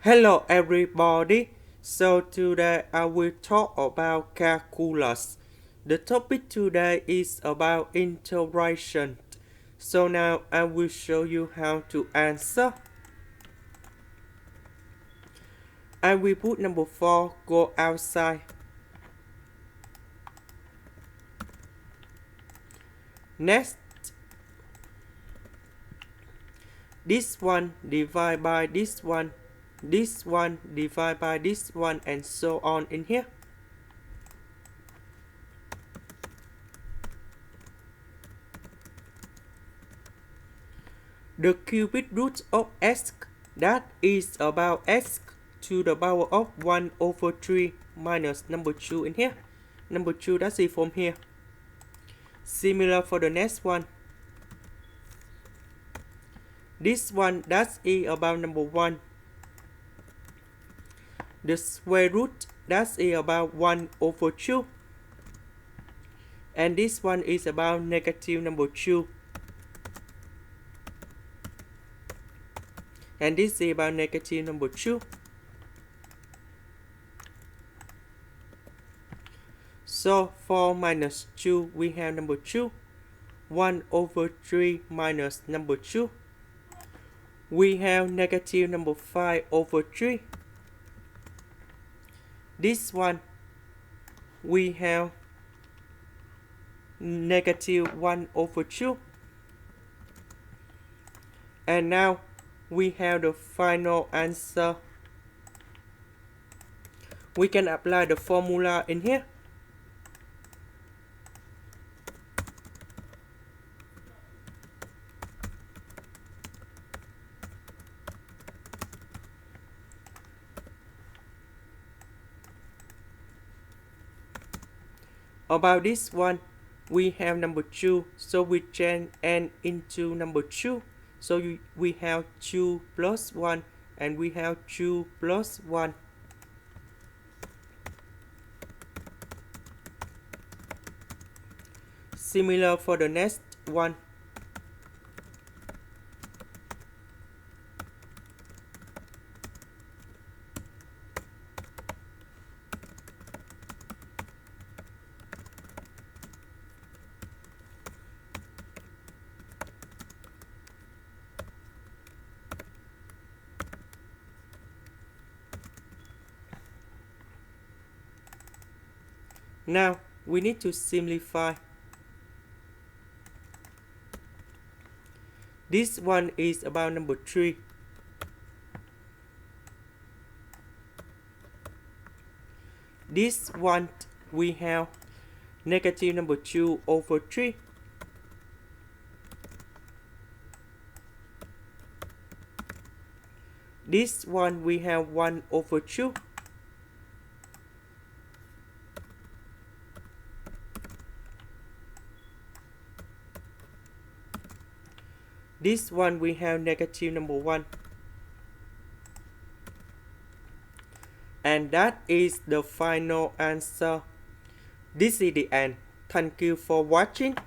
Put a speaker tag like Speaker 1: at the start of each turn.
Speaker 1: Hello everybody, so today I will talk about calculus. The topic today is about integration. So now I will show you how to answer. I will put number 4 go outside. Next, this one divide by this one divide by this one, and so on in here. The cubic root of x, that is about x to the power of 1 over 3 minus number 2 in here. Number 2 that's it from here. Similar for the next one. This one that's e about number 1. The square root that's e about 1 over 2. And this one is about negative number 2. And this is about negative number 2. So 4 minus 2, we have number 2. 1 over 3 minus number 2. We have negative number 5 over 3. This one, we have negative 1 over 2. And now we have the final answer. We can apply the formula in here. About this one, we have number 2, so we change n into number 2. So we have 2 plus 1, and we have 2 plus 1. Similar for the next one. Now we need to simplify. This one is about number 3. This one we have negative number 2 over 3. This one we have 1 over 2. This one we have negative number 1. And that is the final answer. This is the end. Thank you for watching.